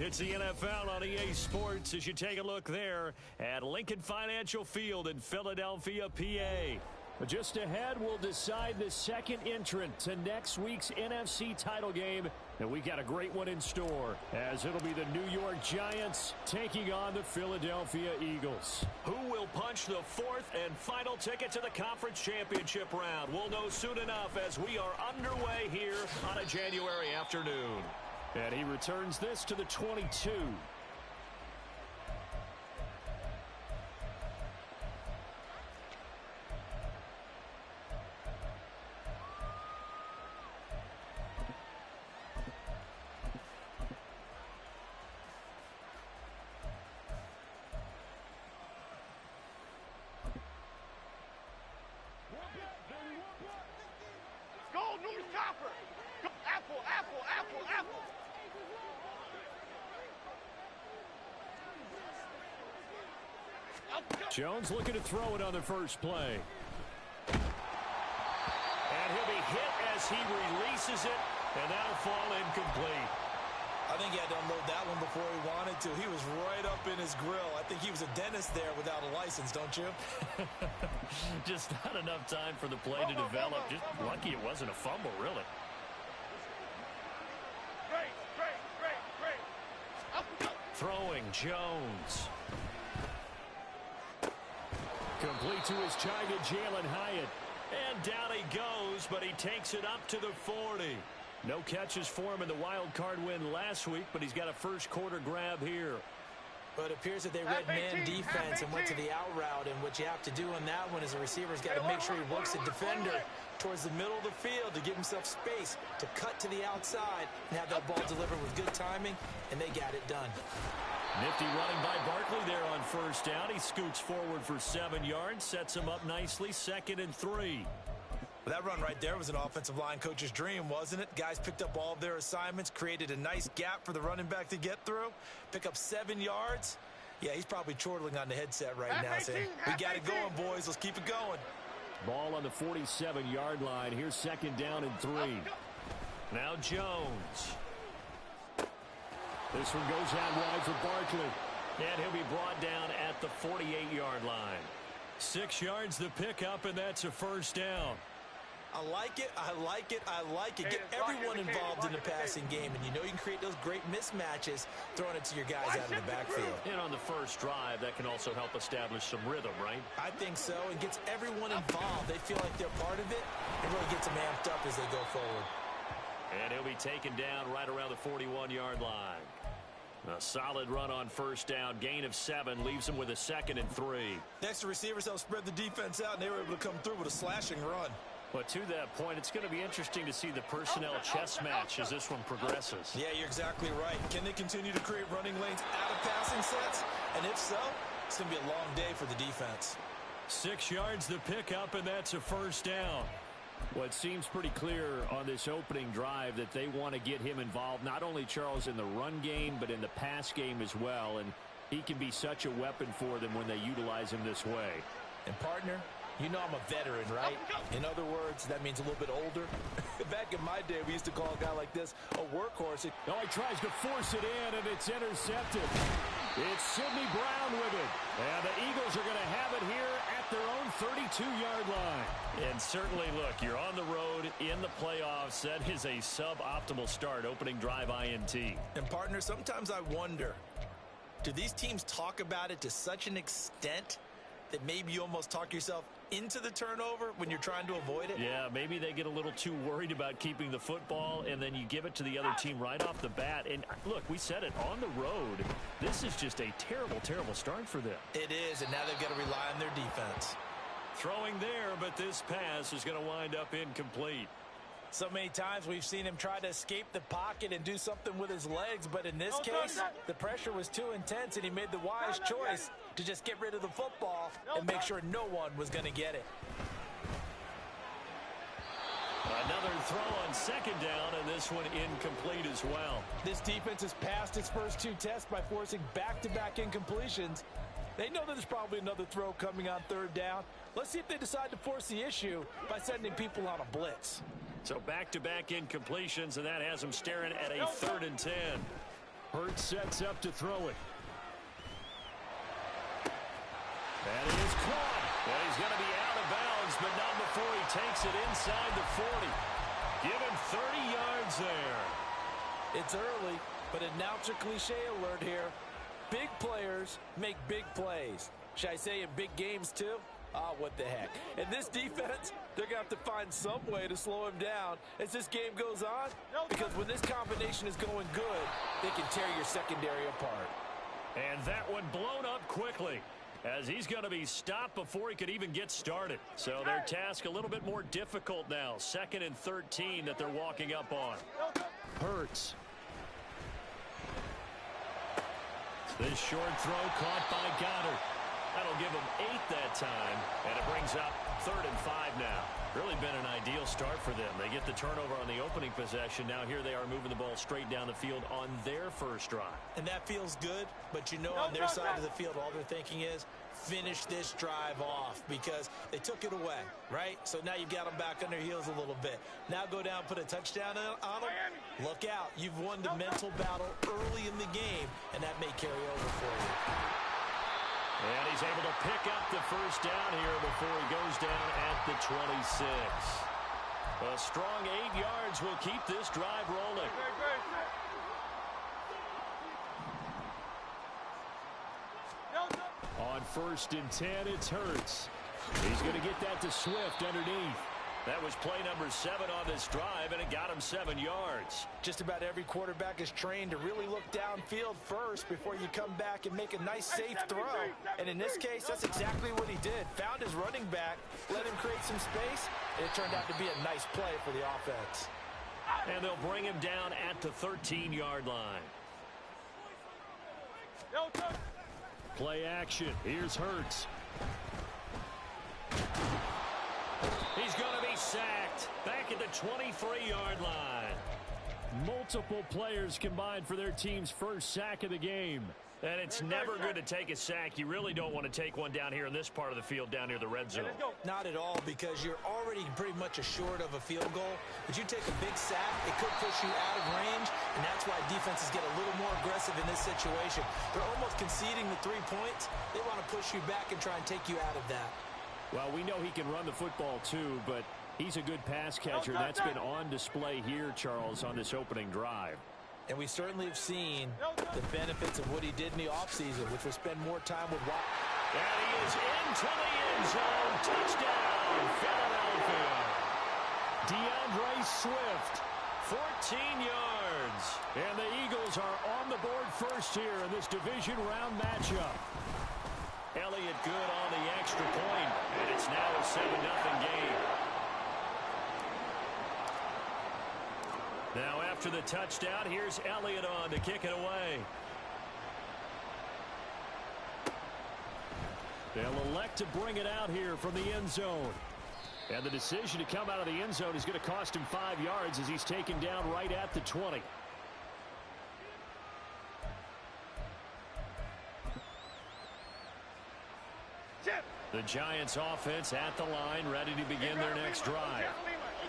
It's the NFL on EA Sports as you take a look there at Lincoln Financial Field in Philadelphia, PA. But just ahead, we'll decide the second entrant to next week's NFC title game. And we got a great one in store, as it'll be the New York Giants taking on the Philadelphia Eagles. Who will punch the fourth and final ticket to the conference championship round? We'll know soon enough as we are underway here on a January afternoon. And he returns this to the 22. Jones looking to throw it on the first play. And he'll be hit as he releases it, and that'll fall incomplete. I think he had to unload that one before he wanted to. He was right up in his grill. I think he was a dentist there without a license, don't you? Just not enough time for the play to develop. Just lucky it wasn't a fumble, really. Throwing Jones. Complete to his target, Jalen Hyatt. And down he goes, but he takes it up to the 40. No catches for him in the wild card win last week, but he's got a first quarter grab here. But it appears that they read man defense and went to the out route, and what you have to do on that one is the receiver's got to make sure he works the defender towards the middle of the field to give himself space to cut to the outside and have that ball delivered with good timing, and they got it done. Nifty running by Barkley there on first down. He scoots forward for 7 yards, sets him up nicely, 2nd and 3. Well, that run right there was an offensive line coach's dream, wasn't it? Guys picked up all of their assignments, created a nice gap for the running back to get through, pick up 7 yards. Yeah, he's probably chortling on the headset right now saying, we got it going, boys. Let's keep it going. Ball on the 47-yard line. Here's 2nd down and 3. Now Jones. This one goes out wide for Barkley. And he'll be brought down at the 48-yard line. 6 yards the pickup, and that's a first down. I like it. I like it. I like it. Get everyone involved in the passing game, and you know you can create those great mismatches throwing it to your guys out of the backfield. And on the first drive, that can also help establish some rhythm, right? I think so. It gets everyone involved. They feel like they're part of it. It really gets them amped up as they go forward. And he'll be taken down right around the 41-yard line. A solid run on first down. Gain of 7 leaves him with a 2nd and 3. Next, the receivers help spread the defense out, and they were able to come through with a slashing run. But to that point, it's going to be interesting to see the personnel chess match as this one progresses. Yeah, you're exactly right. Can they continue to create running lanes out of passing sets? And if so, it's going to be a long day for the defense. 6 yards the pickup, and that's a first down. Well, it seems pretty clear on this opening drive that they want to get him involved, not only, Charles, in the run game, but in the pass game as well. And he can be such a weapon for them when they utilize him this way. And, partner, you know I'm a veteran, right? In other words, that means a little bit older. Back in my day, we used to call a guy like this a workhorse. Oh, he tries to force it in, and it's intercepted. It's Sidney Brown with it. And the Eagles are going to have it here at their own 32-yard line. And certainly, look, you're on the road in the playoffs. That is a suboptimal start, opening drive INT. And, partner, sometimes I wonder, do these teams talk about it to such an extent that maybe you almost talk yourself into the turnover when you're trying to avoid it? Yeah, maybe they get a little too worried about keeping the football, and then you give it to the other team right off the bat. And look, we said it, on the road, this is just a terrible, terrible start for them. It is, and now they've got to rely on their defense. Throwing there, but this pass is going to wind up incomplete. So many times we've seen him try to escape the pocket and do something with his legs, but in this case, the pressure was too intense, and he made the wise choice to just get rid of the football and make sure no one was going to get it. Another throw on 2nd down, and this one incomplete as well. This defense has passed its first 2 tests by forcing back-to-back incompletions. They know that there's probably another throw coming on 3rd down. Let's see if they decide to force the issue by sending people on a blitz. So back-to-back incompletions, and that has them staring at a 3rd and 10. Hurts sets up to throw it. And it is caught. And he's going to be out of bounds, but not before he takes it inside the 40. Give him 30 yards there. It's early, but announcer cliche alert here. Big players make big plays. Should I say in big games too? Ah, what the heck. And this defense, they're going to have to find some way to slow him down as this game goes on. Because when this combination is going good, they can tear your secondary apart. And that one blown up quickly, as he's going to be stopped before he could even get started. So their task a little bit more difficult now. 2nd and 13 that they're walking up on. Hurts. This short throw caught by Goddard. That'll give him 8 that time, and it brings up 3rd and 5 now. Really been an ideal start for them. They get the turnover on the opening possession. Now here they are moving the ball straight down the field on their first drive. And that feels good, but you know on their side of the field, all they're thinking is finish this drive off because they took it away, right? So now you've got them back on their heels a little bit. Now go down, put a touchdown on them. Look out. You've won the mental battle early in the game, and that may carry over for you. And he's able to pick up the first down here before he goes down at the 26. A strong 8 yards will keep this drive rolling. On 1st and 10, it's Hurts. He's going to get that to Swift underneath. That was play number 7 on this drive, and it got him 7 yards. Just about every quarterback is trained to really look downfield first before you come back and make a nice, safe throw. And in this case, that's exactly what he did. Found his running back, let him create some space, and it turned out to be a nice play for the offense. And they'll bring him down at the 13-yard line. Play action. Here's Hurts. He's going to be sacked back at the 23-yard line. Multiple players combined for their team's first sack of the game. And it's never good to take a sack. You really don't want to take one down here in this part of the field, down near the red zone. Not at all, because you're already pretty much assured of a field goal. But you take a big sack, it could push you out of range, and that's why defenses get a little more aggressive in this situation. They're almost conceding the 3 points. They want to push you back and try and take you out of that. Well, we know he can run the football too, but he's a good pass catcher. That's been on display here, Charles, on this opening drive. And we certainly have seen the benefits of what he did in the offseason, which was spend more time with Watt. And he is into the end zone. Touchdown, Philadelphia. DeAndre Swift, 14 yards. And the Eagles are on the board first here in this division round matchup. Elliott good on the extra point, and it's now a 7-0 game. Now after the touchdown, here's Elliott on to kick it away. They'll elect to bring it out here from the end zone. And the decision to come out of the end zone is going to cost him 5 yards as he's taken down right at the 20. The Giants offense at the line, ready to begin their next drive.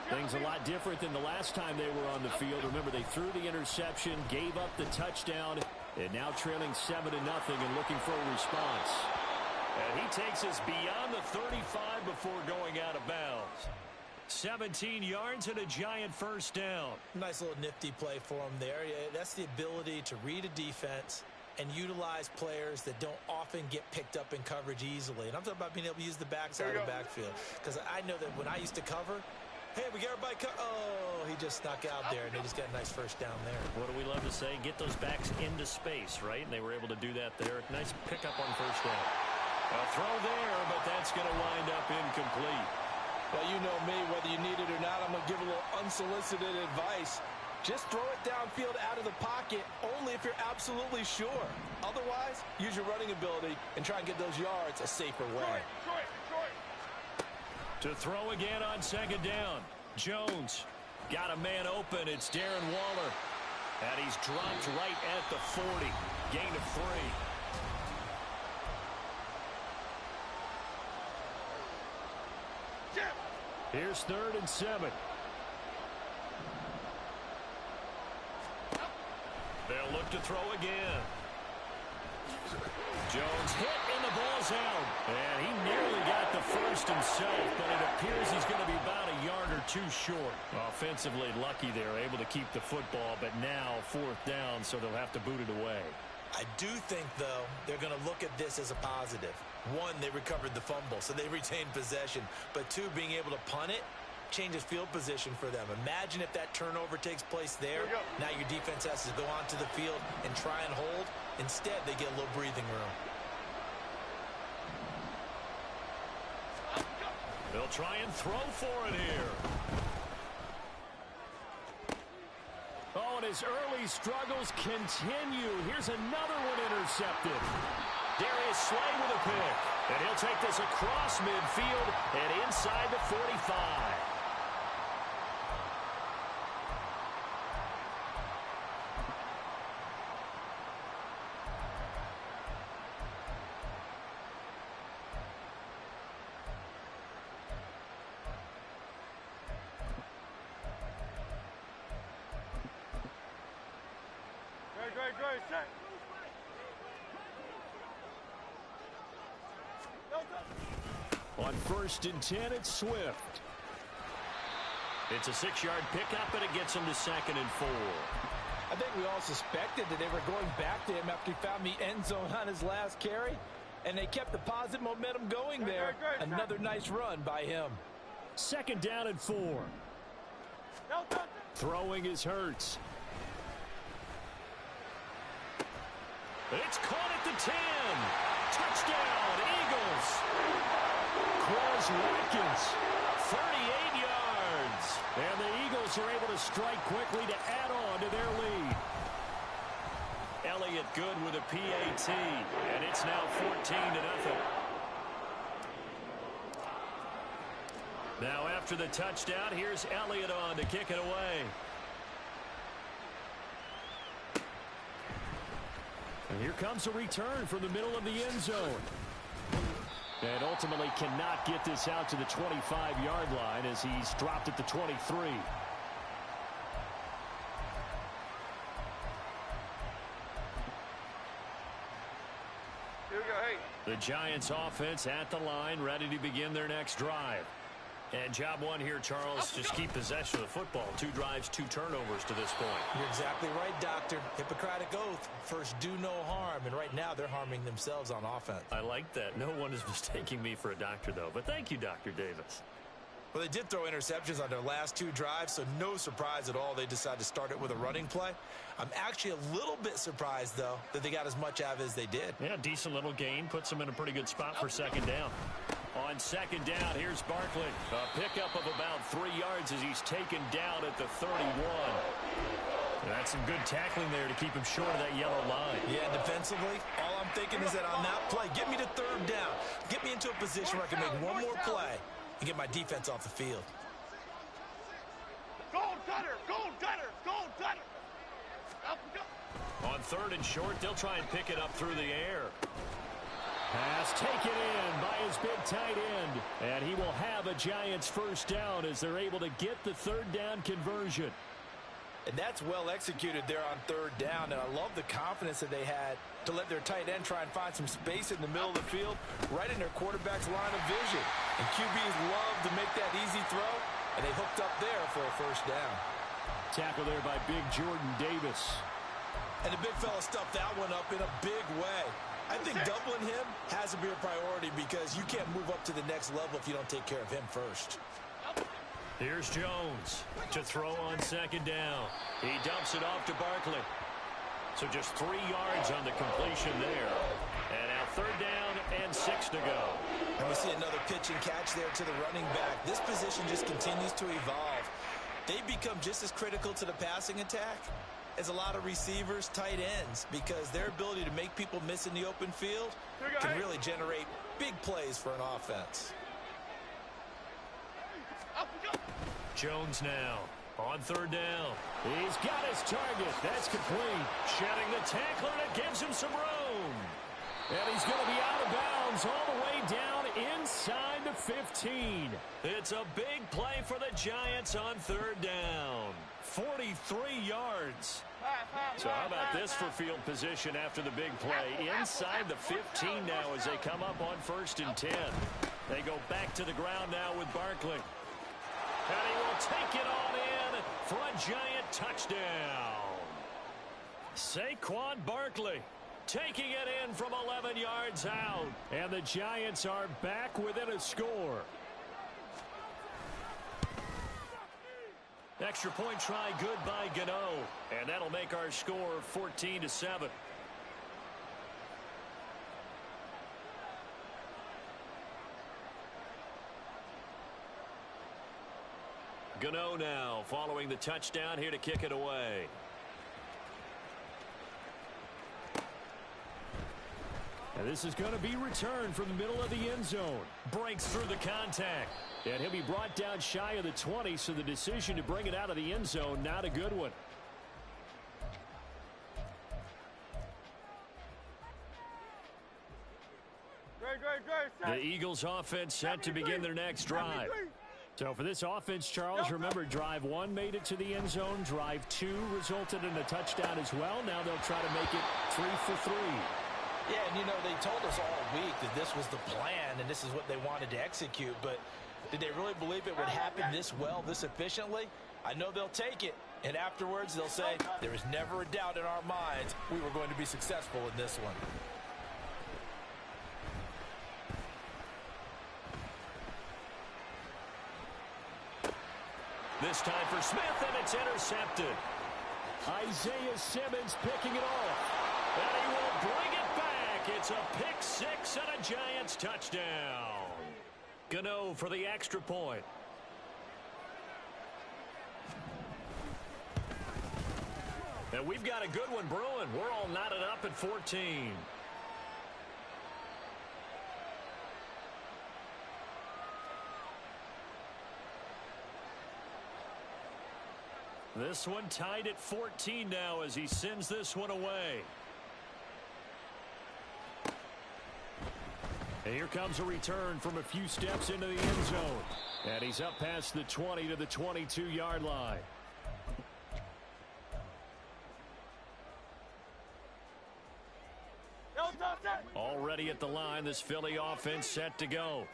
Things a lot different than the last time they were on the field. Remember, they threw the interception, gave up the touchdown, and now trailing 7-0 and looking for a response. And he takes us beyond the 35 before going out of bounds. 17 yards and a Giant first down. Nice little nifty play for him there. That's the ability to read a defense and utilize players that don't often get picked up in coverage easily. And I'm talking about being able to use the backside of the backfield. Because I know that when I used to cover, hey, we got everybody oh, he just snuck out there, and they just got a nice first down there. What do we love to say? Get those backs into space, right? And they were able to do that there. Nice pickup on first down. A throw there, but that's going to wind up incomplete. Well, you know me, whether you need it or not, I'm going to give a little unsolicited advice. Just throw it downfield out of the pocket only if you're absolutely sure. Otherwise, use your running ability and try and get those yards a safer way. To throw again on second down. Jones got a man open. It's Darren Waller. And he's dropped right at the 40. Gain of 3. Here's 3rd and 7. They'll They'll look to throw again. Jones hit and the ball's out. And he nearly got the first himself, but it appears he's going to be about a yard or two short. Offensively lucky there, able to keep the football, but now 4th down, so they'll have to boot it away. I do think, though, they're going to look at this as a positive. 1, they recovered the fumble, so they retained possession. But 2, being able to punt it changes field position for them. Imagine if that turnover takes place there. Now your defense has to go onto the field and try and hold. Instead, they get a little breathing room. They'll try and throw for it here. Oh, and his early struggles continue. Here's another one intercepted. Darius Slay with a pick. And he'll take this across midfield and inside the 45. Great, set. On 1st and 10, it's Swift. It's a 6-yard pickup, and it gets him to 2nd and 4. I think we all suspected that they were going back to him after he found the end zone on his last carry, and they kept the positive momentum going there. Another nice run by him. 2nd down and 4. Throwing is Hurts. It's caught at the 10. Touchdown, Eagles. Quez Watkins, 38 yards. And the Eagles are able to strike quickly to add on to their lead. Elliott good with a PAT, and it's now 14-0. Now after the touchdown, here's Elliott on to kick it away. And here comes a return from the middle of the end zone. And ultimately cannot get this out to the 25-yard line as he's dropped at the 23. Here we go, hey. The Giants offense at the line, ready to begin their next drive. And job 1 here, Charles, just keep possession of the football. 2 drives, 2 turnovers to this point. You're exactly right, Doctor. Hippocratic oath. First, do no harm. And right now, they're harming themselves on offense. I like that. No one is mistaking me for a doctor, though. But thank you, Dr. Davis. Well, they did throw interceptions on their last 2 drives, so no surprise at all they decided to start it with a running play. I'm actually a little bit surprised, though, that they got as much out of it as they did. Yeah, decent little gain. Puts them in a pretty good spot for 2nd down. On 2nd down, here's Barkley. A pickup of about 3 yards as he's taken down at the 31. That's some good tackling there to keep him short of that yellow line. Yeah, defensively, all I'm thinking is that on that play, get me to 3rd down. Get me into a position where I can make one more play and get my defense off the field. Gold cutter, gold cutter, gold cutter. Up we go. On 3rd and short, they'll try and pick it up through the air. Pass taken in by his big tight end. And he will have a Giants 1st down as they're able to get the 3rd down conversion. And that's well executed there on 3rd down. And I love the confidence that they had to let their tight end try and find some space in the middle of the field, right in their quarterback's line of vision. And QBs love to make that easy throw, and they hooked up there for a 1st down. Tackle there by big Jordan Davis. And the big fella stuffed that one up in a big way. I think doubling him has to be a priority because you can't move up to the next level if you don't take care of him first. Here's Jones to throw on 2nd down. He dumps it off to Barkley. So just 3 yards on the completion there. And now 3rd down and 6 to go. And we see another pitch and catch there to the running back. This position just continues to evolve. They become just as critical to the passing attack as a lot of receivers, tight ends, because their ability to make people miss in the open field can really generate big plays for an offense. Jones now on 3rd down. He's got his target. That's complete. Shedding the tackler, and it gives him some room. And he's going to be out of bounds all the way down inside the 15. It's a big play for the Giants on third down. 43 yards. So how about this for field position after the big play? Inside the 15 now as they come up on 1st and 10. They go back to the ground now with Barkley. And he will take it on in for a Giant touchdown. Saquon Barkley taking it in from 11 yards out. And the Giants are back within a score. Extra point try good by Gano. And that'll make our score 14-7. Gano now following the touchdown here to kick it away. And this is going to be returned from the middle of the end zone. Breaks through the contact. And he'll be brought down shy of the 20, so the decision to bring it out of the end zone, not a good one. The Eagles offense set to begin their next drive. So for this offense, Charles, remember, drive 1 made it to the end zone. Drive 2 resulted in a touchdown as well. Now they'll try to make it 3 for 3. Yeah, and you know, they told us all week that this was the plan and this is what they wanted to execute, but did they really believe it would happen this well, this efficiently? I know they'll take it, and afterwards they'll say, there was never a doubt in our minds we were going to be successful in this one. This time for Smith, and it's intercepted. Isaiah Simmons picking it off. And he will bring it back. It's a pick 6 and a Giants touchdown. Gano for the extra point. And we've got a good one brewing. We're all knotted up at 14. This one tied at 14 now as he sends this one away. And here comes a return from a few steps into the end zone. And he's up past the 20 to the 22-yard line. Already at the line, this Philly offense set to go.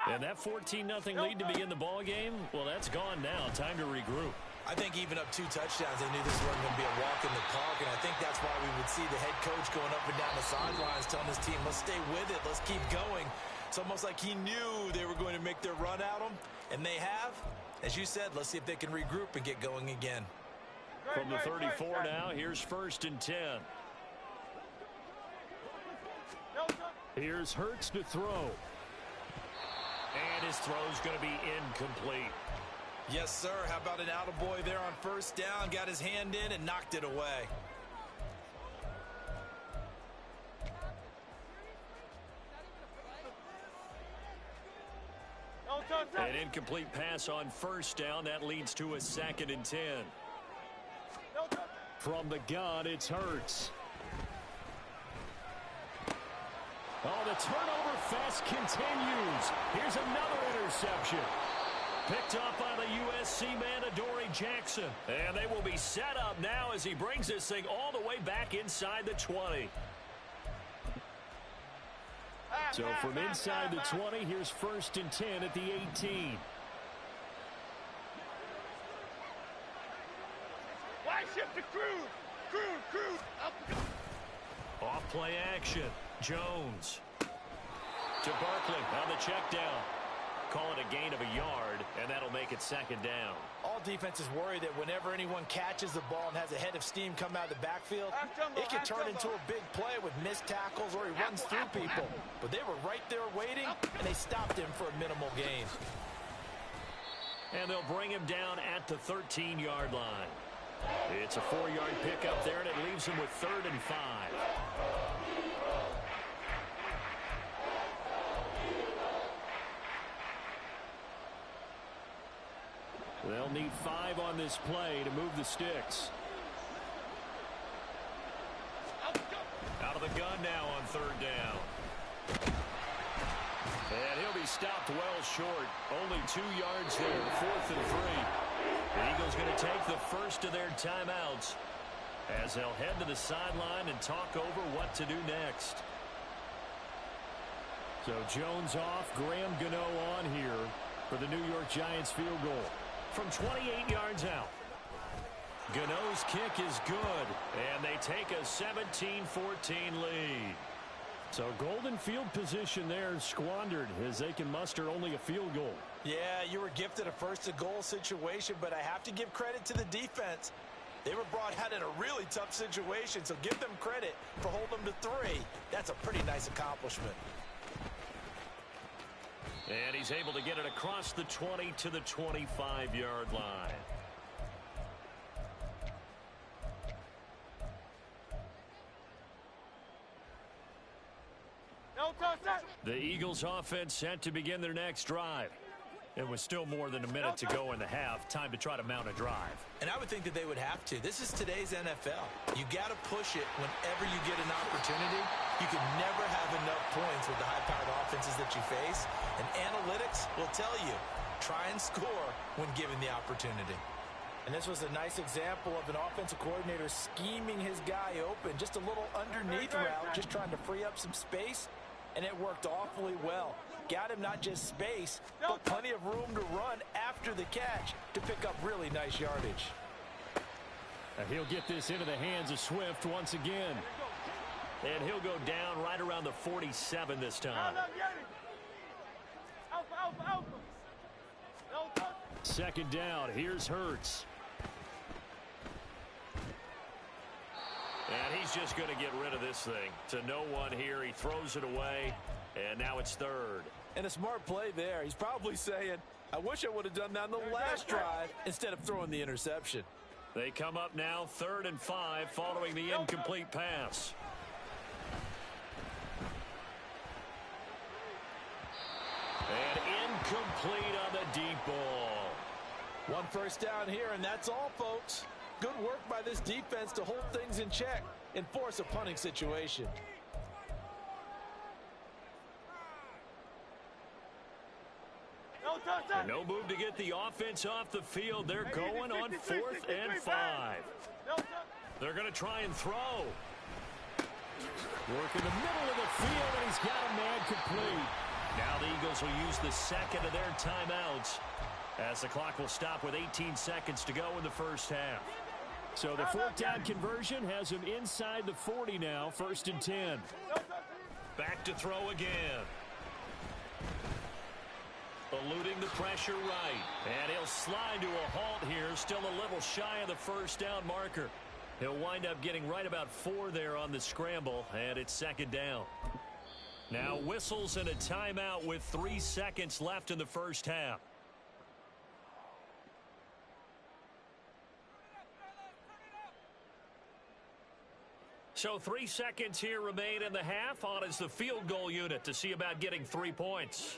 And that 14-0 lead to begin the ball game, well, that's gone now. Time to regroup. I think even up 2 touchdowns, they knew this wasn't going to be a walk in the park, and I think that's why we would see the head coach going up and down the sidelines telling his team, let's stay with it, let's keep going. It's almost like he knew they were going to make their run at him, and they have. As you said, let's see if they can regroup and get going again. From the 34 now, here's 1st and 10. Here's Hurts to throw. And his throw's going to be incomplete. Yes, sir. How about an attaboy there on 1st down? Got his hand in and knocked it away. An incomplete pass on 1st down. That leads to a 2nd and 10. From the gun, it's Hurts. Oh, the turnover fest continues. Here's another interception. Picked up by the USC man, Adoree Jackson. And they will be set up now as he brings this thing all the way back inside the 20. So from inside the 20, here's 1st and 10 at the 18. Why shift to Cruz? Cruz. Off play action. Jones to Barkley on the check down. Call it a gain of a yard, and that'll make it 2nd down. All defenses worry that whenever anyone catches the ball and has a head of steam come out of the backfield, it can turn into a big play with missed tackles or he runs through people. But they were right there waiting, and they stopped him for a minimal gain. And they'll bring him down at the 13-yard line. It's a 4-yard pickup there, and it leaves him with 3rd and 5. They'll need 5 on this play to move the sticks. Out of the gun now on third down. And he'll be stopped well short. Only 2 yards there, 4th and 3. The Eagles going to take the first of their timeouts as they'll head to the sideline and talk over what to do next. So Jones off, Graham Gano on here for the New York Giants field goal from 28 yards out. Gano's kick is good, and they take a 17-14 lead. So golden field position there squandered as they can muster only a field goal. Yeah, you were gifted a first-to-goal situation, but I have to give credit to the defense. They were brought out in a really tough situation, so give them credit for holding them to 3. That's a pretty nice accomplishment. And he's able to get it across the 20 to the 25-yard line. The Eagles offense set to begin their next drive. It was still more than a minute to go in the half. Time to try to mount a drive. And I would think that they would have to. This is today's NFL. You got to push it whenever you get an opportunity. You can never have enough points with the high-powered offenses that you face. And analytics will tell you, try and score when given the opportunity. And this was a nice example of an offensive coordinator scheming his guy open. Just a little underneath route, just trying to free up some space. And it worked awfully well. Got him not just space, but plenty of room to run after the catch to pick up really nice yardage. And he'll get this into the hands of Swift once again. And he'll go down right around the 47 this time. Second down, here's Hurts. And he's just going to get rid of this thing. To no one here, he throws it away, and now it's third. And a smart play there. He's probably saying, I wish I would have done that on the last drive instead of throwing the interception. They come up now 3rd and 5 following the incomplete pass. And incomplete on the deep ball. 1 first down here, and that's all, folks. Good work by this defense to hold things in check and force a punting situation. And no move to get the offense off the field. They're going on 4th and 5. They're going to try and throw. Work in the middle of the field, and he's got a man complete. Now the Eagles will use the second of their timeouts as the clock will stop with 18 seconds to go in the first half. So the 4th down conversion has him inside the 40 now, 1st and 10. Back to throw again. Eluding the pressure right. And he'll slide to a halt here, still a little shy of the first down marker. He'll wind up getting right about 4 there on the scramble, and it's 2nd down. Now whistles and a timeout with 3 seconds left in the first half. So 3 seconds here remain in the half. On is the field goal unit to see about getting 3 points.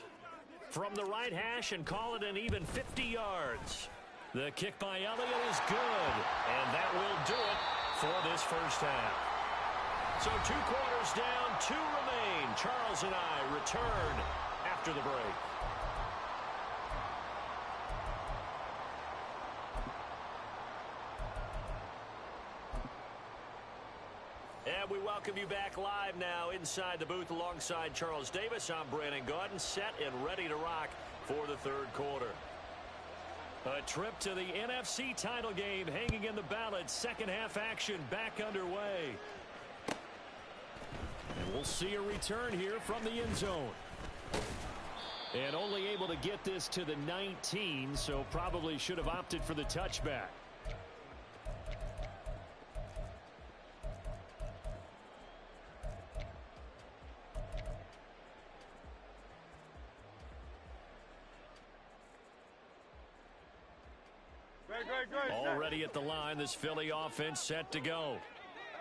From the right hash and call it an even 50 yards. The kick by Elliott is good. And that will do it for this first half. So 2 quarters down, 2 remain. Charles and I return after the break. And we welcome you back live now inside the booth alongside Charles Davis. I'm Brandon Gaudin, set and ready to rock for the 3rd quarter. A trip to the NFC title game hanging in the balance. Second half action back underway. And we'll see a return here from the end zone. And only able to get this to the 19, so probably should have opted for the touchback. Already at the line, this Philly offense set to go.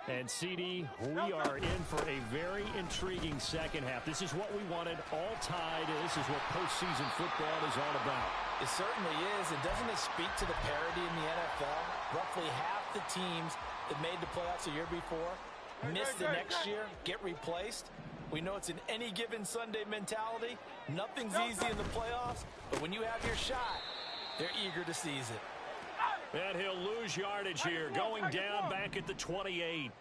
And CD, we are in for a very intriguing second half. This is what we wanted, all tied. This is what postseason football is all about. It certainly is. And doesn't it speak to the parity in the NFL? Roughly half the teams that made the playoffs the year before miss the next year, get replaced. We know it's an any given Sunday mentality. Nothing's easy in the playoffs, but when you have your shot, they're eager to seize it. And he'll lose yardage here, going down back at the 28.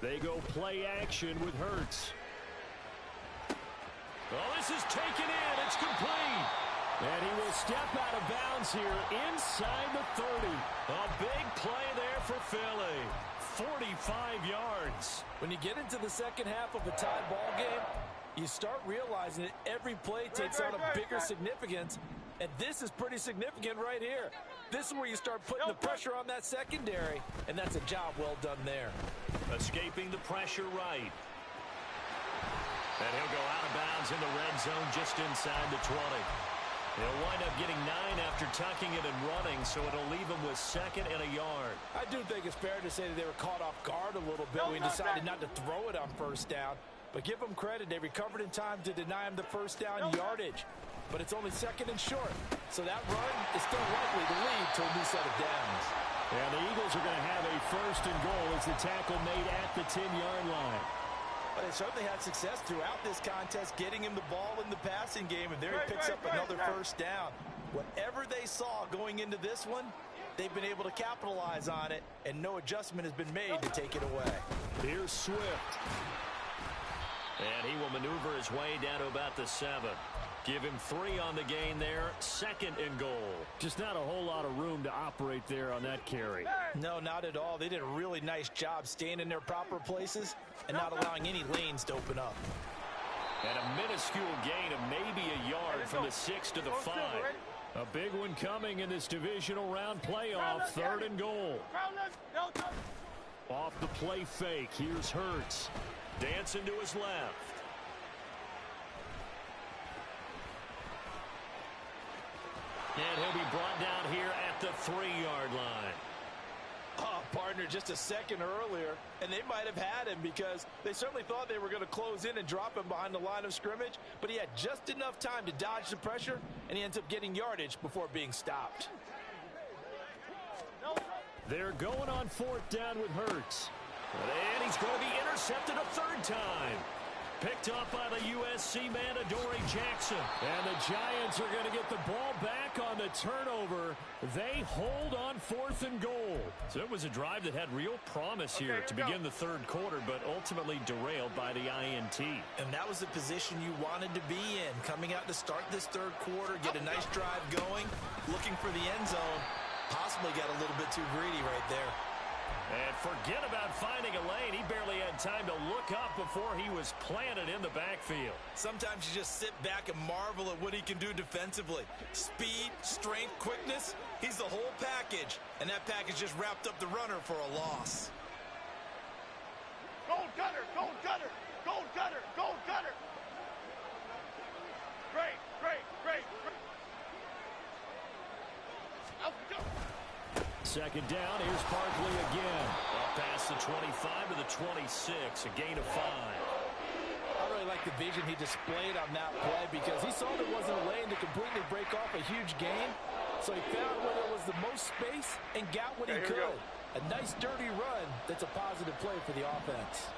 They go play action with Hurts. Oh, this is taken in. It's complete. And he will step out of bounds here inside the 30. A big play there for Philly. 45 yards. When you get into the second half of a tied ball game, you start realizing that every play takes on a bigger significance, and this is pretty significant right here. This is where you start putting the pressure on that secondary, and that's a job well done there. Escaping the pressure right. And he'll go out of bounds in the red zone just inside the 20. He'll wind up getting 9 after tucking it and running, so it'll leave him with 2nd and a yard. I do think it's fair to say that they were caught off guard a little bit when he decided not to throw it on first down. But give them credit, they recovered in time to deny him the first down yardage. But it's only 2nd and short, so that run is still likely to lead to a new set of downs. And the Eagles are going to have a 1st and goal as the tackle made at the 10-yard line. But they certainly had success throughout this contest, getting him the ball in the passing game, and there he picks up another first down. Whatever they saw going into this one, they've been able to capitalize on it, and no adjustment has been made to take it away. Here's Swift. And he will maneuver his way down to about the 7. Give him 3 on the gain there. 2nd and goal. Just not a whole lot of room to operate there on that carry. No, not at all. They did a really nice job staying in their proper places and not allowing any lanes to open up. And a minuscule gain of maybe a yard from the 6 to the 5. A big one coming in this divisional round playoff. 3rd and goal. Off the play fake. Here's Hurts. Dancing to his left. And he'll be brought down here at the 3-yard line. Oh, partner, just a second earlier, and they might have had him because they certainly thought they were going to close in and drop him behind the line of scrimmage, but he had just enough time to dodge the pressure, and he ends up getting yardage before being stopped. They're going on 4th down with Hurts. And he's going to be intercepted a 3rd time. Picked up by the USC man, Adoree Jackson. And the Giants are going to get the ball back on the turnover. They hold on 4th and goal. So it was a drive that had real promise here to begin the 3rd quarter, but ultimately derailed by the INT. And that was the position you wanted to be in. Coming out to start this 3rd quarter, get a nice drive going, looking for the end zone. Possibly got a little bit too greedy right there. And forget about finding a lane. He barely had time to look up before he was planted in the backfield. Sometimes you just sit back and marvel at what he can do defensively. Speed, strength, quickness, he's the whole package. And that package just wrapped up the runner for a loss. Gold Gunner, Gold Gunner, Gold Gunner, Gold Gunner. Great, great, great, great. Out we go. 2nd down, here's Barkley again. Up past the 25 to the 26, a gain of 5. I really like the vision he displayed on that play because he saw there wasn't a lane to completely break off a huge gain. So he found where there was the most space and got what he could. A nice dirty run that's a positive play for the offense.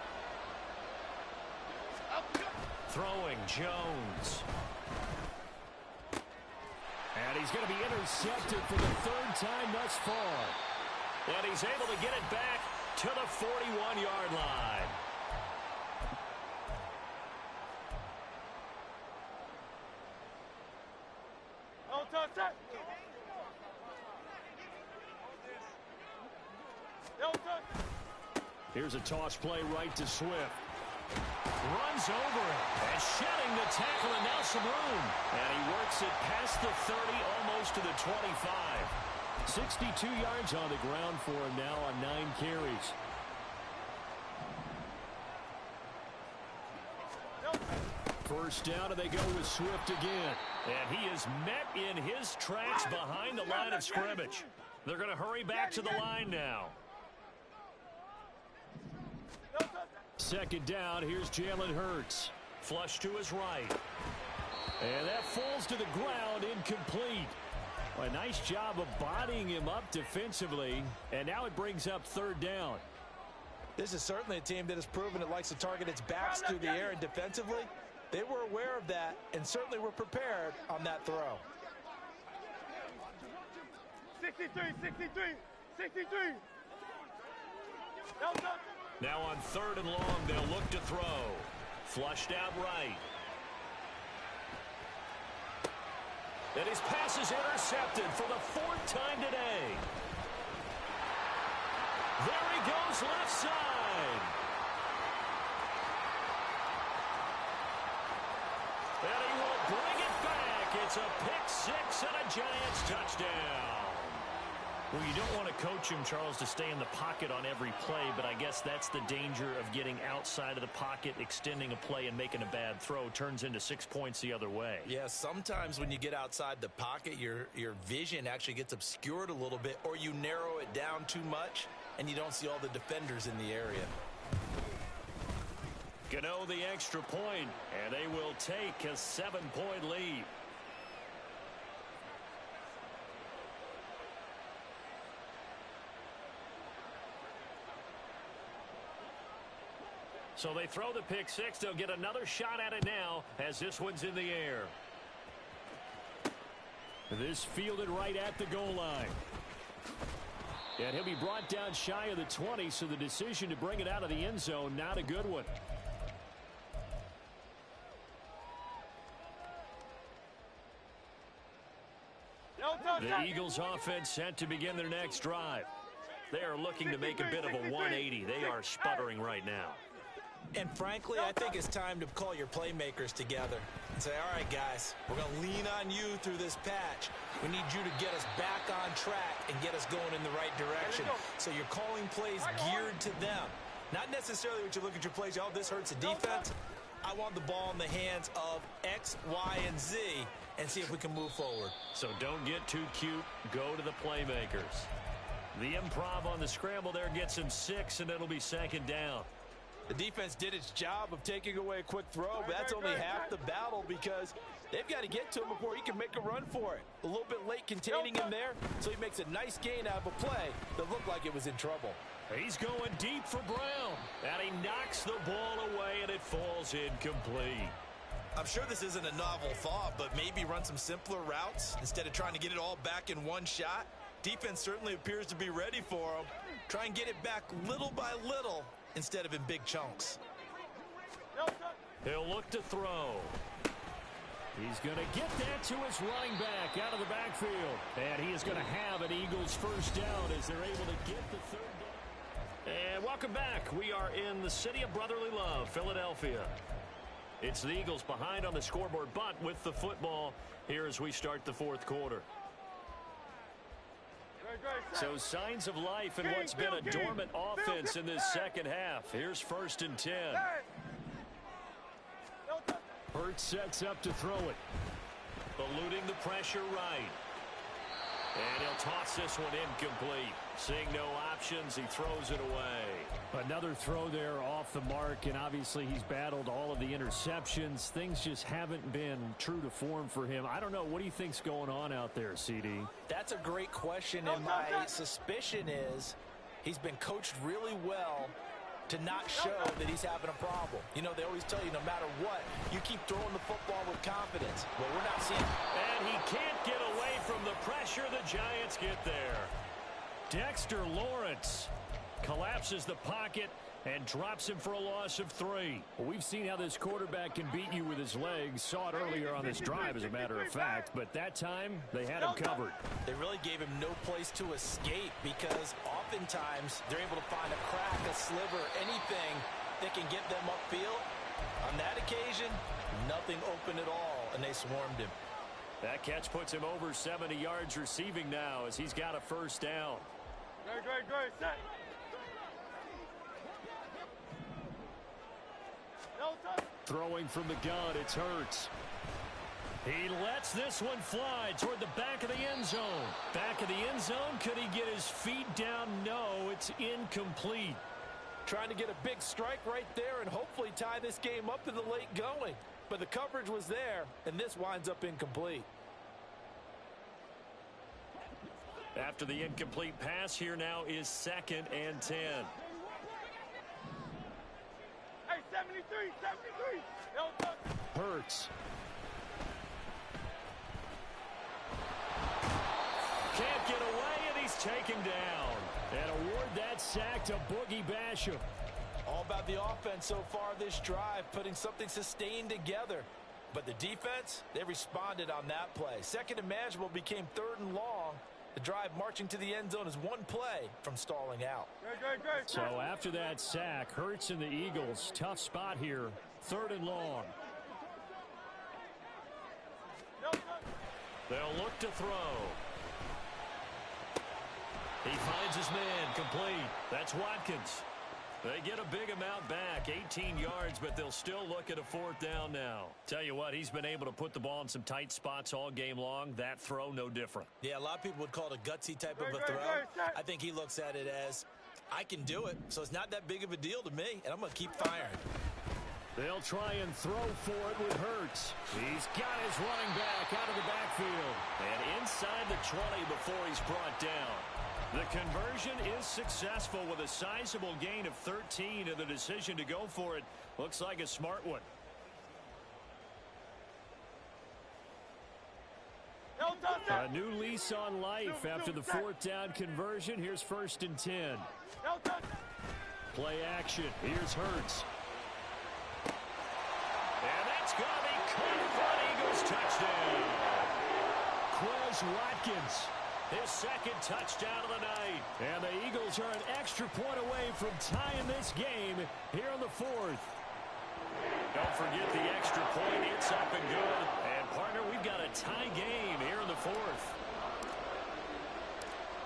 Throwing Jones. And he's going to be intercepted for the 3rd time thus far. And he's able to get it back to the 41-yard line. Here's a toss play right to Swift. Runs over it and shedding the tackle and now some room. And he works it past the 30, almost to the 25. 62 yards on the ground for him now on 9 carries. First down, and they go with Swift again. And he is met in his tracks behind the line of scrimmage. They're going to hurry back to the line now. 2nd down, here's Jalen Hurts. Flush to his right. And that falls to the ground, incomplete. A nice job of bodying him up defensively, and now it brings up third down. This is certainly a team that has proven it likes to target its backs through the air, and defensively, they were aware of that and certainly were prepared on that throw. 63, 63, 63. Now on third and long, they'll look to throw. Flushed out right. And his pass is intercepted for the fourth time today. There he goes left side. And he will bring it back. It's a pick six and a Giants touchdown. Well, you don't want to coach him, Charles, to stay in the pocket on every play, but I guess that's the danger of getting outside of the pocket, extending a play, and making a bad throw. Turns into 6 points the other way. Yeah, sometimes when you get outside the pocket, your vision actually gets obscured a little bit, or you narrow it down too much, and you don't see all the defenders in the area. Gano the extra point, and they will take a 7-point lead. So they throw the pick six. They'll get another shot at it now as this one's in the air. This fielded right at the goal line. And he'll be brought down shy of the 20, so the decision to bring it out of the end zone, not a good one. The Eagles offense set to begin their next drive. They are looking to make a bit of a 180. They are sputtering right now. And frankly, I think it's time to call your playmakers together and say, all right, guys, we're going to lean on you through this patch. We need you to get us back on track and get us going in the right direction. So you're calling plays geared to them. Not necessarily what you look at your plays, oh, this hurts the defense. I want the ball in the hands of X, Y, and Z and see if we can move forward. So don't get too cute. Go to the playmakers. The improv on the scramble there gets him 6, and it'll be second down. The defense did its job of taking away a quick throw, but that's only half the battle because they've got to get to him before he can make a run for it. A little bit late containing him there, so he makes a nice gain out of a play that looked like it was in trouble. He's going deep for Brown, and he knocks the ball away, and it falls incomplete. I'm sure this isn't a novel thought, but maybe run some simpler routes instead of trying to get it all back in one shot. Defense certainly appears to be ready for him. Try and get it back little by little instead of in big chunks. He'll look to throw. He's going to get that to his running back out of the backfield. And he is going to have an Eagles first down as they're able to get the third down. And welcome back. We are in the city of brotherly love, Philadelphia. It's the Eagles behind on the scoreboard, but with the football here as we start the fourth quarter. So signs of life in what's been a dormant offense in this second half. Here's 1st and 10. Hurts sets up to throw it. Eluding the pressure right. And he'll toss this one incomplete. Seeing no options, he throws it away. Another throw there off the mark, and obviously he's battled all of the interceptions. Things just haven't been true to form for him. I don't know. What do you think's going on out there, CD? That's a great question, and my suspicion is he's been coached really well to not show that he's having a problem. You know, they always tell you no matter what, you keep throwing the football with confidence. Well, we're not seeing it. And he can't get away from the pressure. The Giants get there. Dexter Lawrence collapses the pocket and drops him for a loss of 3. Well, we've seen how this quarterback can beat you with his legs. Saw it earlier on this drive, as a matter of fact. But that time, they had him covered. They really gave him no place to escape because oftentimes they're able to find a crack, a sliver, anything that can get them upfield. On that occasion, nothing open at all, and they swarmed him. That catch puts him over 70 yards receiving now as he's got a first down. Great, set. Throwing from the gun, it's Hurts. He lets this one fly toward the back of the end zone. Back of the end zone, could he get his feet down? No, it's incomplete. Trying to get a big strike right there and hopefully tie this game up in the late going. But the coverage was there, and this winds up incomplete. After the incomplete pass, here now is 2nd and 10. Hey, 73, 73. Hurts. Can't get away, and he's taken down. And award that sack to Boogie Basham. All about the offense so far this drive, putting something sustained together. But the defense, they responded on that play. Second and manageable became 3rd and long. The drive marching to the end zone is one play from stalling out. Great. So after that sack, Hurts and the Eagles, tough spot here, 3rd and long. They'll look to throw. He finds his man, complete. That's Watkins. They get a big amount back, 18 yards, but they'll still look at a 4th down now. Tell you what, he's been able to put the ball in some tight spots all game long. That throw, no different. Yeah, a lot of people would call it a gutsy type of a throw. I think he looks at it as, I can do it, so it's not that big of a deal to me, and I'm going to keep firing. They'll try and throw for it with Hurts. He's got his running back out of the backfield. And inside the 20 before he's brought down. The conversion is successful with a sizable gain of 13, and the decision to go for it looks like a smart one. A new lease on life after the 4th down conversion. Here's 1st and 10. Play action. Here's Hurts. And that's going to be caught for an Eagles touchdown. Quez Watkins, his 2nd touchdown of the night. And the Eagles are an extra point away from tying this game here in the 4th. Don't forget the extra point. It's up and good. And, partner, we've got a tie game here in the 4th.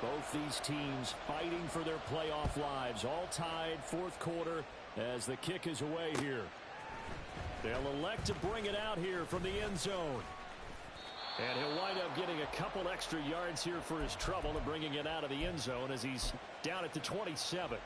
Both these teams fighting for their playoff lives. All tied, 4th quarter as the kick is away here. They'll elect to bring it out here from the end zone. And he'll wind up getting a couple extra yards here for his trouble and bringing it out of the end zone as he's down at the 27.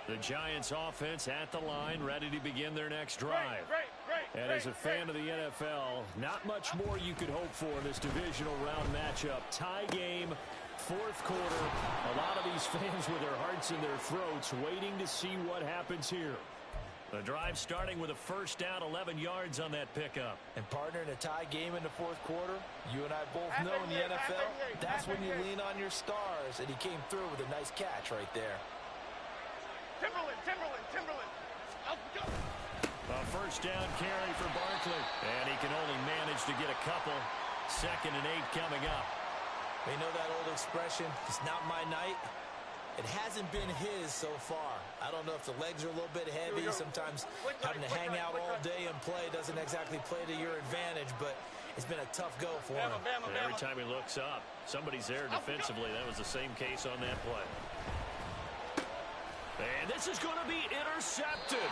The Giants offense at the line, ready to begin their next drive. And as a fan of the NFL, not much more you could hope for in this divisional round matchup. Tie game, 4th quarter. A lot of these fans with their hearts in their throats waiting to see what happens here. The drive starting with a 1st down, 11 yards on that pickup. And partner, in a tie game in the 4th quarter, you and I both know in the NFL, that's when you lean on your stars. And he came through with a nice catch right there. Timberland. Let's go. A 1st down carry for Barkley. And he can only manage to get a couple. 2nd and 8 coming up. You know that old expression, it's not my night? It hasn't been his so far. I don't know if the legs are a little bit heavy. Sometimes having to hang out all day and play doesn't exactly play to your advantage, but it's been a tough go for him. And every time he looks up, somebody's there defensively. That was the same case on that play. And this is going to be intercepted.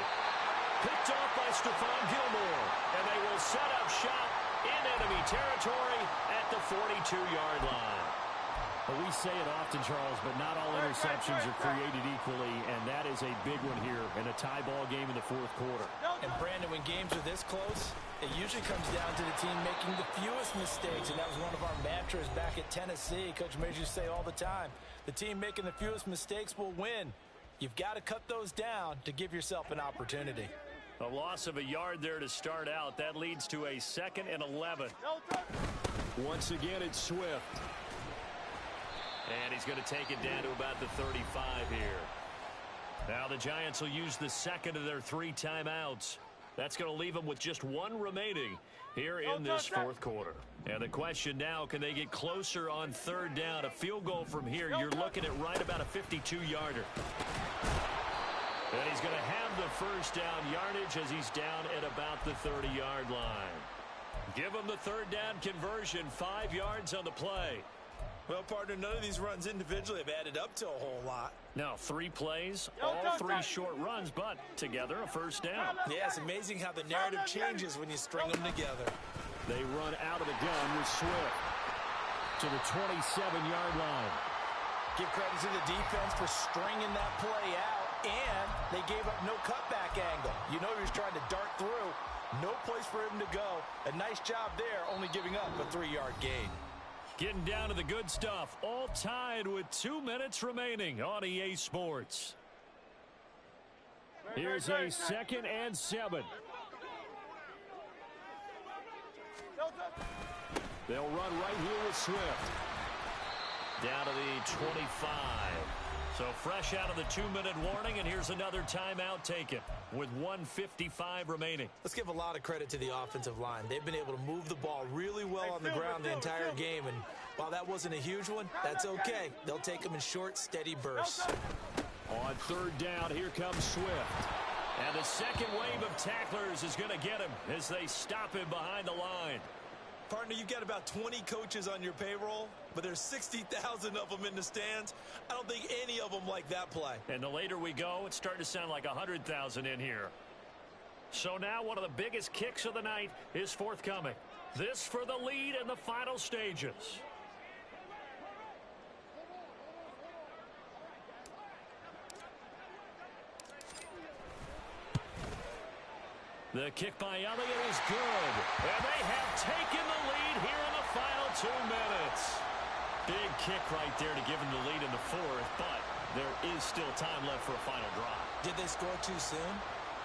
Picked off by Stephon Gilmore. And they will set up shop in enemy territory at the 42-yard line. Well, we say it often, Charles, but not all interceptions are created equally, and that is a big one here in a tie ball game in the 4th quarter. And, Brandon, when games are this close, it usually comes down to the team making the fewest mistakes, and that was one of our mantras back at Tennessee. Coach Mays used to say all the time, the team making the fewest mistakes will win. You've got to cut those down to give yourself an opportunity. A loss of a yard there to start out. That leads to a 2nd and 11. Once again, it's Swift. And he's going to take it down to about the 35 here. Now the Giants will use the 2nd of their 3 timeouts. That's going to leave them with just 1 remaining here in this 4th quarter. And the question now, can they get closer on 3rd down? A field goal from here, you're looking at right about a 52-yarder. And he's going to have the 1st down yardage as he's down at about the 30-yard line. Give him the 3rd down conversion, 5 yards on the play. Well, partner, none of these runs individually have added up to a whole lot. Now, 3 plays, all 3 short runs, but together a 1st down. Yeah, it's amazing how the narrative changes when you string them together. They run out of the gun with Swift to the 27-yard line. Give credit to the defense for stringing that play out. And they gave up no cutback angle. You know he was trying to dart through. No place for him to go. A nice job there, only giving up a 3-yard gain. Getting down to the good stuff. All tied with 2 minutes remaining on EA Sports. Here's a 2nd and 7. They'll run right here with Swift. Down to the 25. So fresh out of the 2-minute warning, and here's another timeout taken with 1:55 remaining. Let's give a lot of credit to the offensive line. They've been able to move the ball really well on the ground the entire game, and while that wasn't a huge one, that's okay. They'll take them in short, steady bursts. On 3rd down, here comes Swift. And the second wave of tacklers is going to get him as they stop him behind the line. Partner, you've got about 20 coaches on your payroll, but there's 60,000 of them in the stands. I don't think any of them like that play. And the later we go, it's starting to sound like 100,000 in here. So now one of the biggest kicks of the night is forthcoming. This for the lead in the final stages. The kick by Elliott is good. And they have taken the lead here in the final 2 minutes. Big kick right there to give them the lead in the 4th, but there is still time left for a final drive. Did they score too soon?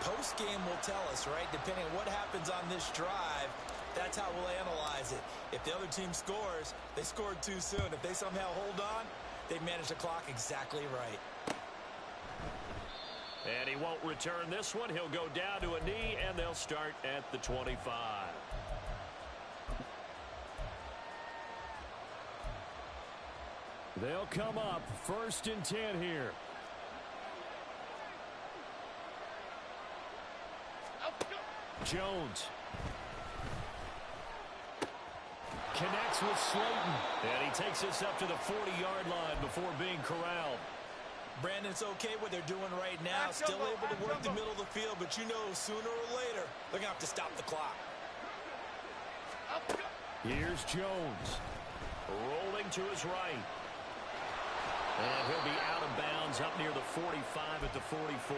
Post-game will tell us, right? Depending on what happens on this drive, that's how we'll analyze it. If the other team scores, they scored too soon. If they somehow hold on, they manage the clock exactly right. And he won't return this one. He'll go down to a knee, and they'll start at the 25. They'll come up 1st and 10 here. Jones. Connects with Slayton. And he takes us up to the 40-yard line before being corralled. Brandon, it's okay what they're doing right now. Still able to work the middle of the field, but you know sooner or later they're going to have to stop the clock. Here's Jones. Rolling to his right. And he'll be out of bounds up near the 45 at the 44.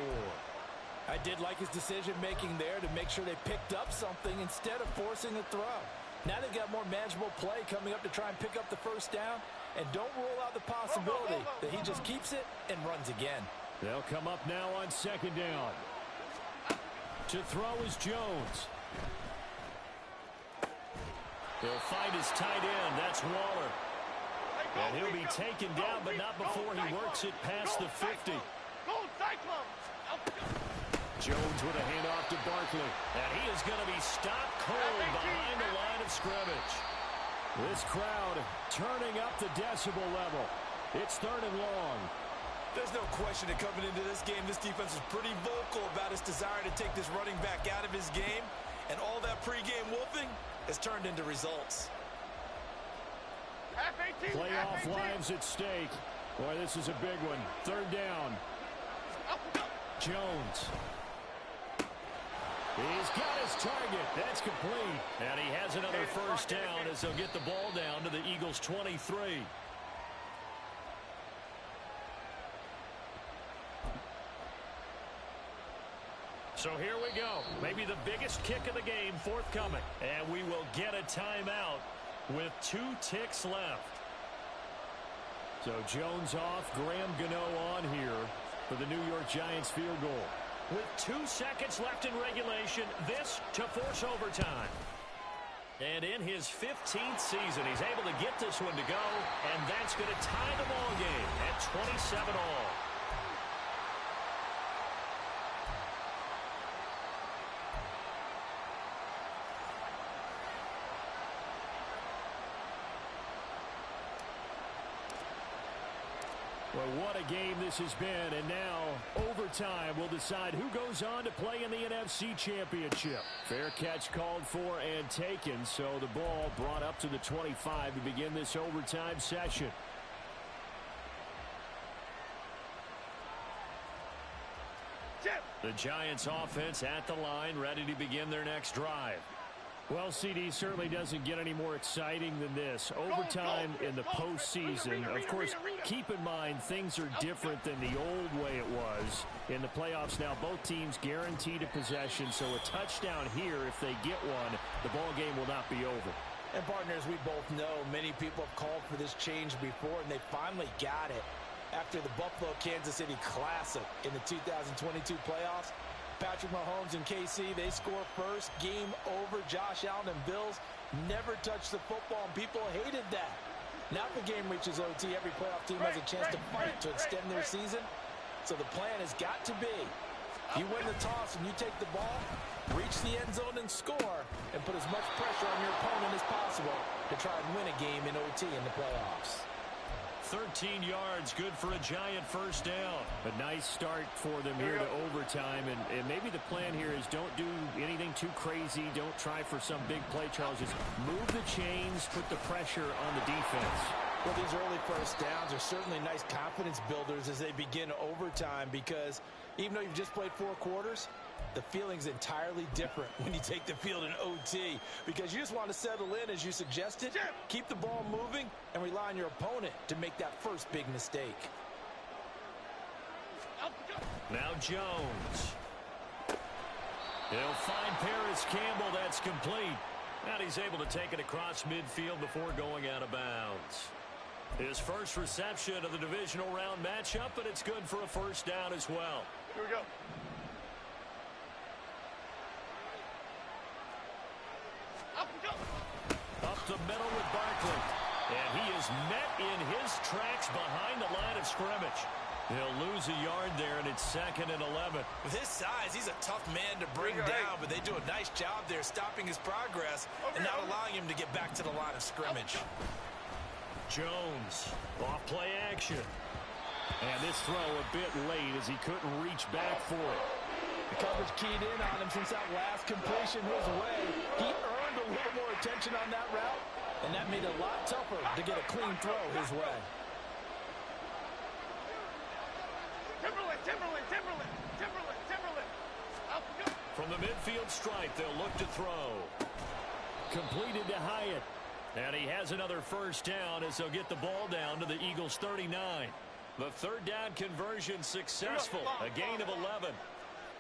I did like his decision-making there to make sure they picked up something instead of forcing a throw. Now they've got more manageable play coming up to try and pick up the 1st down. And don't rule out the possibility that he just keeps it and runs again. They'll come up now on 2nd down. To throw is Jones. He'll find his tight end. That's Waller. And he'll be taken down, but not before he works it past the 50. Jones with a handoff to Barkley. And he is going to be stopped cold behind the line of scrimmage. This crowd turning up the decibel level. It's 3rd and long. There's no question that coming into this game, this defense is pretty vocal about its desire to take this running back out of his game. And all that pregame wolfing has turned into results. Playoff lives at stake. Boy, this is a big one. 3rd down. Jones. He's got his target. That's complete. And he has another 1st down as they'll get the ball down to the Eagles' 23. So here we go. Maybe the biggest kick of the game forthcoming. And we will get a timeout with 2 ticks left. So Jones off, Graham Gano on here for the New York Giants field goal. With 2 seconds left in regulation, this to force overtime. And in his 15th season, he's able to get this one to go, and that's going to tie the ball game at 27 all. Well, what a game this has been, and now overtime will decide who goes on to play in the NFC Championship. Fair catch called for and taken, so the ball brought up to the 25 to begin this overtime session. The Giants offense at the line, ready to begin their next drive. Well, CD certainly doesn't get any more exciting than this. Overtime in the postseason. Of course, keep in mind things are different than the old way it was. In the playoffs now, both teams guaranteed a possession, so a touchdown here, if they get one, the ball game will not be over. And partners, we both know many people have called for this change before, and they finally got it. After the Buffalo-Kansas City Classic in the 2022 playoffs, Patrick Mahomes and KC, they score first. Game over. Josh Allen and Bills never touched the football, and people hated that. Now if the game reaches OT, every playoff team has a chance to fight to extend their season. So the plan has got to be, you win the toss and you take the ball, reach the end zone and score, and put as much pressure on your opponent as possible to try and win a game in OT in the playoffs. 13 yards, good for a giant first down. A nice start for them here to overtime, and maybe the plan here is don't do anything too crazy. Don't try for some big play, Charles. Just move the chains, put the pressure on the defense. Well, these early first downs are certainly nice confidence builders as they begin overtime, because even though you've just played 4 quarters, the feeling's entirely different when you take the field in OT, because you just want to settle in, as you suggested, keep the ball moving, and rely on your opponent to make that first big mistake. Now Jones. He'll find Paris Campbell. That's complete. And he's able to take it across midfield before going out of bounds. His first reception of the divisional round matchup, but it's good for a first down as well. Here we go. Up the middle with Barkley. And he is met in his tracks behind the line of scrimmage. He'll lose a yard there, and it's 2nd and 11. With his size, he's a tough man to bring down, but they do a nice job there stopping his progress and not allowing him to get back to the line of scrimmage. Jones, off play action. And this throw a bit late as he couldn't reach back for it. The coverage keyed in on him since that last completion his way. He earned a little more attention on that route, and that made it a lot tougher to get a clean throw his way. Timberland. From the midfield stripe, they'll look to throw. Completed to Hyatt. And he has another first down as they'll get the ball down to the Eagles' 39. The third down conversion successful. A gain of 11.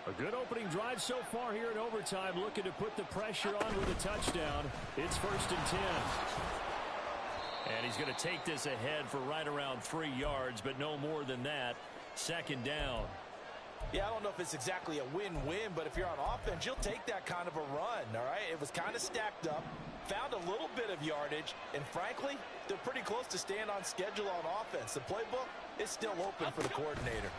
A good opening drive so far here in overtime, looking to put the pressure on with a touchdown. It's 1st and 10. And he's going to take this ahead for right around 3 yards, but no more than that. 2nd down. Yeah, I don't know if it's exactly a win-win, but if you're on offense, you'll take that kind of a run, all right? It was kind of stacked up, found a little bit of yardage, and frankly, they're pretty close to staying on schedule on offense. The playbook is still open for the coordinator.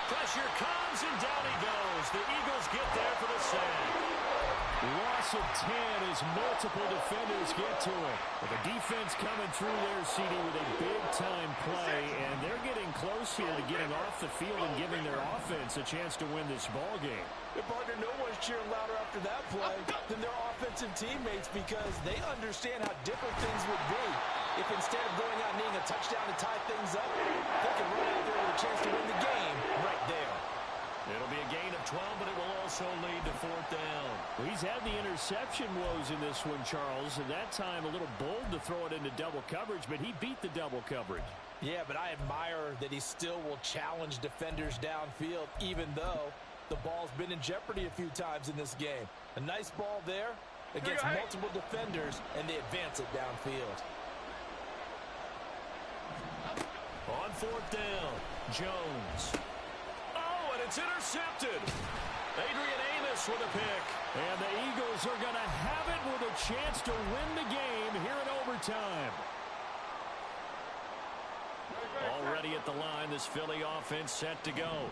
Pressure comes, and down he goes. The Eagles get there for the sack. Loss of 10 as multiple defenders get to it. But the defense coming through there, CD, with a big-time play, and they're getting close here to getting off the field and giving their offense a chance to win this ball game. Your partner, no one's cheering louder after that play than their offensive teammates, because they understand how different things would be if instead of going out and needing a touchdown to tie things up, they can run out there with a chance to win the game right there. It'll be a gain of 12, but it will also lead to 4th down. Well, he's had the interception woes in this one, Charles, and that time a little bold to throw it into double coverage, but he beat the double coverage. Yeah, but I admire that he still will challenge defenders downfield, even though the ball's been in jeopardy a few times in this game. A nice ball there against multiple defenders, and they advance it downfield. On 4th down, Jones. Oh, and it's intercepted. Adrian Amos with a pick. And the Eagles are going to have it with a chance to win the game here in overtime. Already at the line, this Philly offense set to go.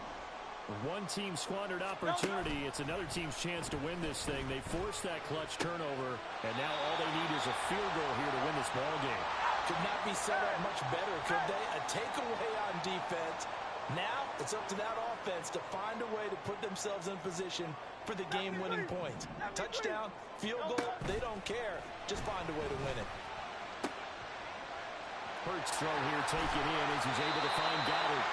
One team squandered opportunity. It's another team's chance to win this thing. They forced that clutch turnover, and now all they need is a field goal here to win this ball game. Could not be set up much better, could they? A takeaway on defense. Now it's up to that offense to find a way to put themselves in position for the game-winning points. Touchdown, field goal, they don't care. Just find a way to win it. Hurts throw here taken in as he's able to find Goddard.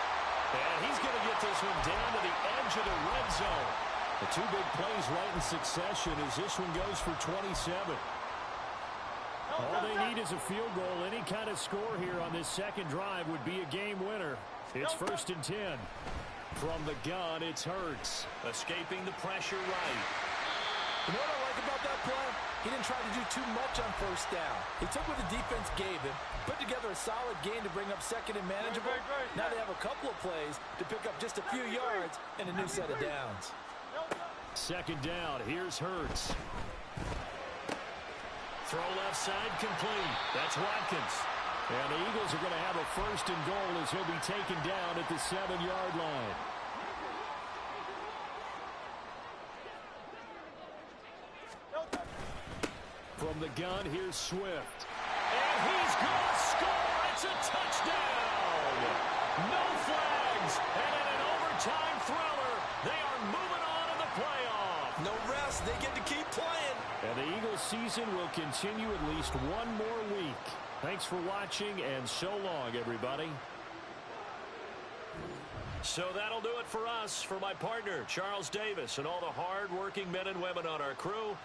And he's going to get this one down to the edge of the red zone. The two big plays right in succession as this one goes for 27. All they need is a field goal. Any kind of score here on this second drive would be a game winner. It's 1st and 10. From the gun, it's Hurts. Escaping the pressure right. You know what I like about that play? He didn't try to do too much on first down. He took what the defense gave him, put together a solid game to bring up second and manageable. Now they have a couple of plays to pick up just a few yards and a new set of downs. Second down, here's Hurts. Throw left side complete. That's Watkins. And the Eagles are going to have a 1st and goal as he'll be taken down at the 7-yard line. From the gun, here's Swift. And he's going to score. It's a touchdown. No flags. And in an overtime thriller, they are moving on to the playoff. No rest. They get to keep playing. And the Eagles season will continue at least one more week. Thanks for watching, and so long, everybody. So that'll do it for us. For my partner, Charles Davis, and all the hard-working men and women on our crew,